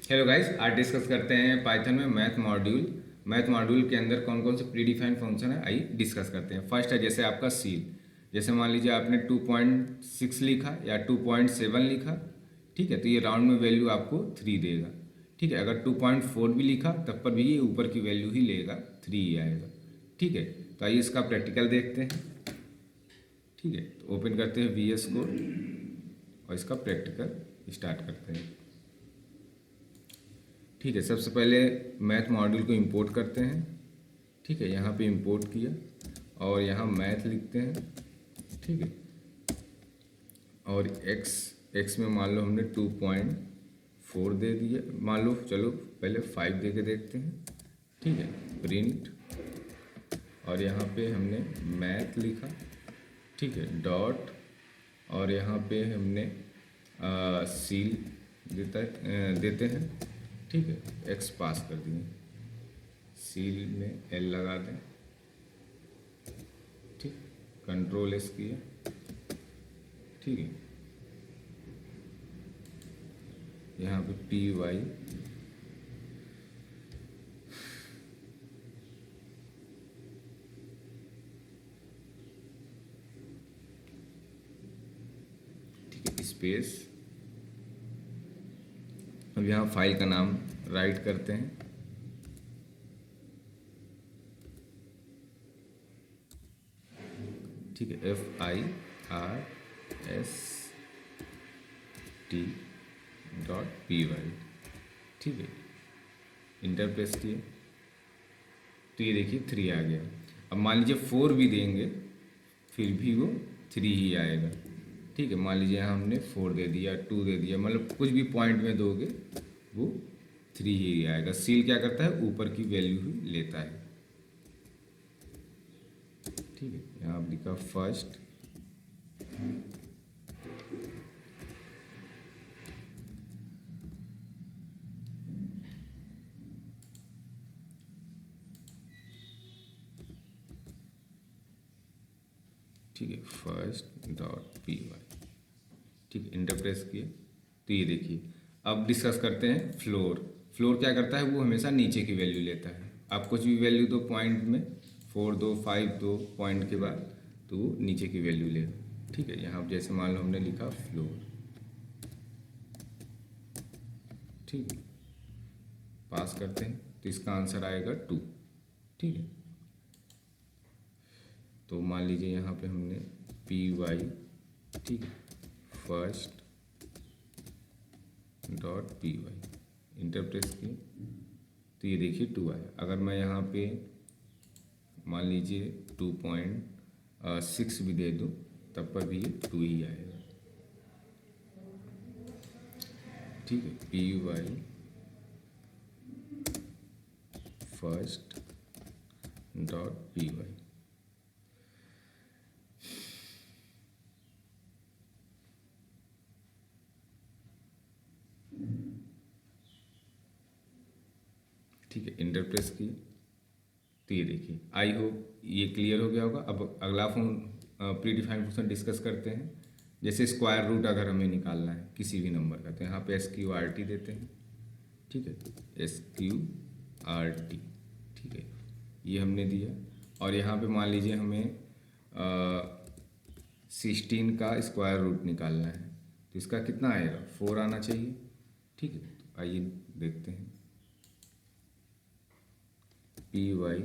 Hello guys, आज discuss करते हैं पाइथन में मैथ मॉड्यूल के अंदर कौन कौन से प्री डिफाइंड फंक्शन है। आइए डिस्कस करते हैं। फर्स्ट है जैसे आपका सील। जैसे मान लीजिए आपने 2.6 लिखा या 2.7 लिखा, ठीक है, तो ये राउंड में वैल्यू आपको 3 देगा। ठीक है, अगर 2.4 भी लिखा तब पर भी ये ऊपर की वैल्यू ही लेगा, 3 ही आएगा। ठीक है, तो आइए इसका प्रैक्टिकल देखते हैं। ठीक है, तो ओपन करते हैं VS कोड और इसका प्रैक्टिकल स्टार्ट करते हैं। ठीक है, सबसे पहले मैथ मॉड्यूल को इंपोर्ट करते हैं। ठीक है, यहाँ पे इंपोर्ट किया और यहाँ मैथ लिखते हैं। ठीक है, और एक्स में मान लो हमने 2.4 दे दिया, मान लो, चलो पहले 5 दे के देखते हैं। ठीक है, प्रिंट, और यहाँ पे हमने मैथ लिखा। ठीक है, डॉट, और यहाँ पे हमने सील देते हैं। ठीक है, एक्स पास कर दिए, सील में एल लगा दें। ठीक, कंट्रोल एस किया। ठीक है, यहाँ पे PY, ठीक है, स्पेस। अब यहाँ फाइल का नाम राइट करते हैं। ठीक है, FIRST.py। ठीक है, इंटर प्रेस किए तो ये देखिए 3 आ गया। अब मान लीजिए 4 भी देंगे फिर भी वो 3 ही आएगा। ठीक है, मान लीजिए यहाँ हमने 4 दे दिया, 2 दे दिया, मतलब कुछ भी पॉइंट में दोगे वो 3 ही आएगा। सील क्या करता है, ऊपर की वैल्यू ही लेता है। ठीक है, यहाँ आप लिखा फर्स्ट। ठीक है, FIRST.py। ठीक है, इंटर प्रेस किए तो ये देखिए। अब डिस्कस करते हैं फ्लोर। फ्लोर क्या करता है, वो हमेशा नीचे की वैल्यू लेता है। आप कुछ भी वैल्यू दो पॉइंट में, 4 दो, 5 दो पॉइंट के बाद, तो वो नीचे की वैल्यू लेगा। ठीक है, यहाँ जैसे मान लो हमने लिखा फ्लोर। ठीक है, पास करते हैं तो इसका आंसर आएगा 2। ठीक है, तो मान लीजिए यहाँ पे हमने PY, ठीक है, FIRST.py, इंटर प्रेस किए तो ये देखिए 2 आया। अगर मैं यहाँ पे मान लीजिए 2.6 भी दे दूँ तब पर भी ये 2 ही आएगा। ठीक है, PY FIRST.py। ठीक है, इंटर प्रेस किए तो ये देखिए। आई होप ये क्लियर हो गया होगा। अब अगला प्री डिफाइंड फंक्शन डिस्कस करते हैं। जैसे स्क्वायर रूट अगर हमें निकालना है किसी भी नंबर का, तो यहाँ पे SQRT देते हैं। ठीक है, SQRT। ठीक है, ये हमने दिया, और यहाँ पे मान लीजिए हमें 16 का स्क्वायर रूट निकालना है, तो इसका कितना आएगा, 4 आना चाहिए। ठीक है, तो आइए देखते हैं। PY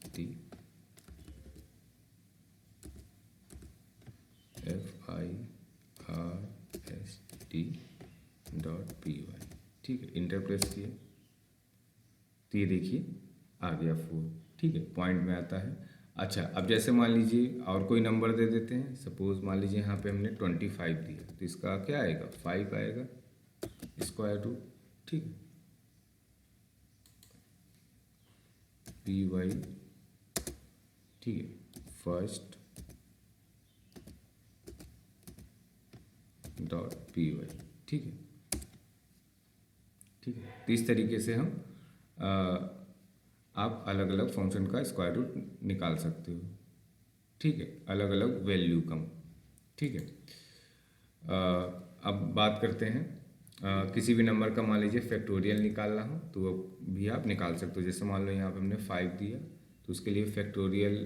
FIRST.py। ठीक है, इंटर प्रेस किए तो ये देखिए आ गया 4। ठीक है, पॉइंट में आता है। अच्छा, अब जैसे मान लीजिए और कोई नंबर दे देते हैं। सपोज मान लीजिए यहाँ पे हमने 25 दिया, तो इसका क्या आएगा, 5 आएगा स्क्वायर रूट। ठीक है, PY, ठीक है, FIRST.py। ठीक है, ठीक है, तो इस तरीके से हम आप अलग अलग फंक्शन का स्क्वायर रूट निकाल सकते हो। ठीक है, अलग अलग वैल्यू कम, ठीक है। अब बात करते हैं किसी भी नंबर का मान लीजिए फैक्टोरियल निकालना हो तो वो भी आप निकाल सकते हो। जैसे मान लो यहाँ पे हमने 5 दिया तो उसके लिए फैक्टोरियल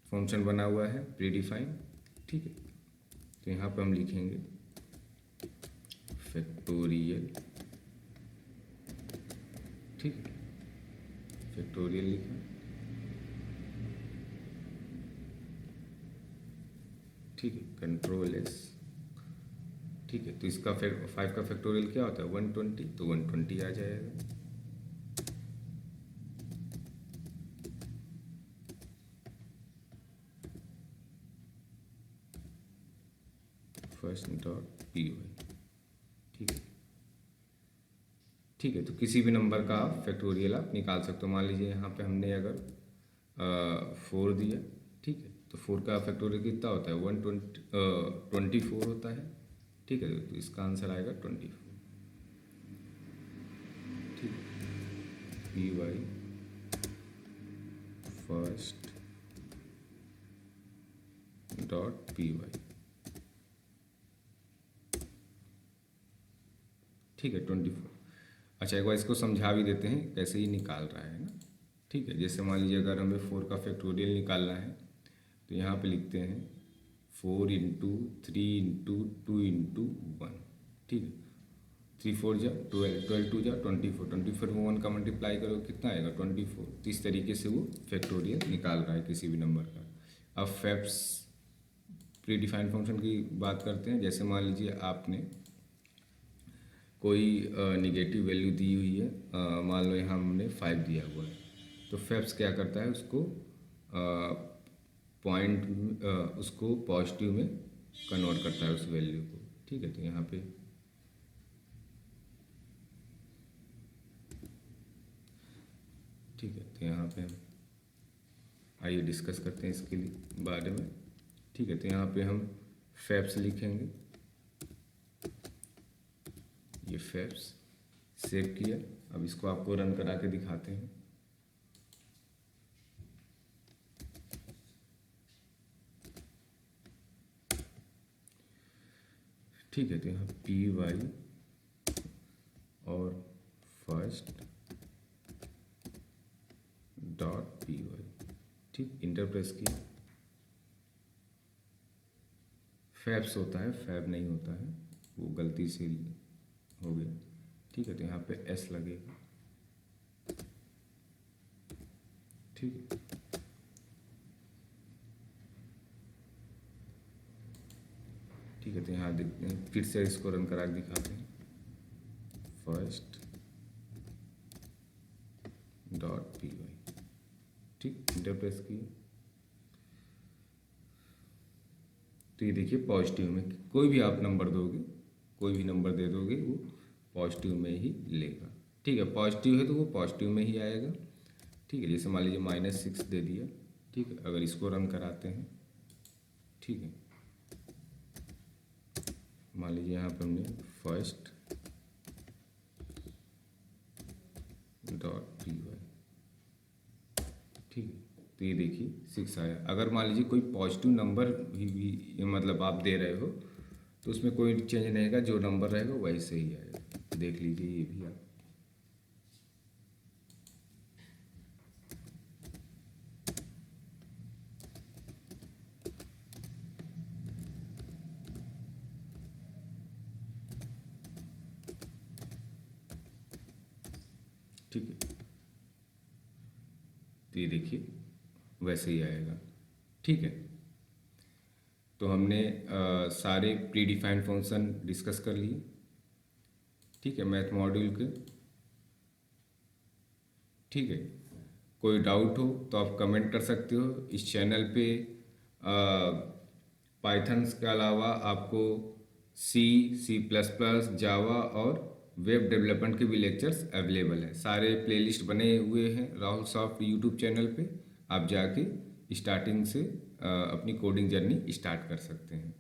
फंक्शन बना हुआ है प्रीडिफाइन, ठीक है। तो यहाँ पे हम लिखेंगे फैक्टोरियल, ठीक है, फैक्टोरियल लिखा, ठीक है, कंट्रोल एस, ठीक है। तो इसका 5 का फैक्टोरियल क्या होता है 120, तो 120 आ जाएगा। फर्स्ट डॉट पी वाई, ठीक है, ठीक है। तो किसी भी नंबर का फैक्टोरियल आप निकाल सकते हो। मान लीजिए यहाँ पे हमने अगर 4 दिया, ठीक है, तो 4 का फैक्टोरियल कितना होता है 24 होता है, ठीक है। तो इसका आंसर आएगा 24, ठीक है। P Y first dot P Y, ठीक है, 24। अच्छा, एक बार इसको समझा भी देते हैं कैसे ही निकाल रहा है ना, ठीक है। जैसे मान लीजिए अगर हमें 4 का फैक्टोरियल निकालना है तो यहाँ पे लिखते हैं 4 इंटू 3 इंटू 2 इंटू 1, ठीक है। 3 4 जा 12, 12 2 जा 24, 24 में 1 का मल्टीप्लाई करो कितना आएगा 24। तो इस तरीके से वो फैक्टोरियल निकाल रहा है किसी भी नंबर का। अब फैप्स प्री डिफाइंड फंक्शन की बात करते हैं। जैसे मान लीजिए आपने कोई निगेटिव वैल्यू दी हुई है, मान लो यहाँ हमने 5 दिया हुआ है, तो फैप्स क्या करता है उसको उसको पॉजिटिव में कन्वर्ट करता है उस वैल्यू को, ठीक है। तो यहाँ पे ठीक है, तो यहाँ पे हम आइए डिस्कस करते हैं इसके लिए बारे में, ठीक है। तो यहाँ पे हम फैप्स लिखेंगे, ये फैप्स सेव किया। अब इसको आपको रन करा के दिखाते हैं, ठीक है। तो यहाँ पी वाई और फर्स्ट डॉट पी वाई, ठीक, इंटर प्रेस किया। फैब्स होता है, फैब नहीं होता है, वो गलती से हो गया, ठीक है। तो यहाँ पे एस लगेगा, ठीक है। ठीक है, तो यहाँ देखते हैं, फिर से इसको रन करा के दिखाते हैं। फर्स्ट डॉट पी वाई, ठीक, इंटर प्रेस किए। तो ये देखिए पॉजिटिव में कोई भी आप नंबर दोगे, कोई भी नंबर दे दोगे वो पॉजिटिव में ही लेगा, ठीक है। पॉजिटिव है तो वो पॉजिटिव में ही आएगा, ठीक है। जैसे मान लीजिए -6 दे दिया, ठीक है। अगर इसको रन कराते हैं, ठीक है, मान लीजिए यहाँ पर हमने फर्स्ट डॉट पी वाई, ठीक है। तो ये देखिए 6 आया। अगर मान लीजिए कोई पॉजिटिव नंबर भी मतलब आप दे रहे हो तो उसमें कोई चेंज नहीं आएगा, जो नंबर रहेगा वही सही आएगा। देख लीजिए ये भी आप, ठीक है। तो ये देखिए वैसे ही आएगा, ठीक है। तो हमने सारे प्री डिफाइंड फंक्शन डिस्कस कर लिए, ठीक है, मैथ मॉड्यूल के, ठीक है। कोई डाउट हो तो आप कमेंट कर सकते हो। इस चैनल पे पाइथन्स के अलावा आपको C++, जावा और वेब डेवलपमेंट के भी लेक्चर्स अवेलेबल हैं। सारे प्लेलिस्ट बने हुए हैं राहुल सॉफ्ट यूट्यूब चैनल पे, आप जाके स्टार्टिंग से अपनी कोडिंग जर्नी स्टार्ट कर सकते हैं।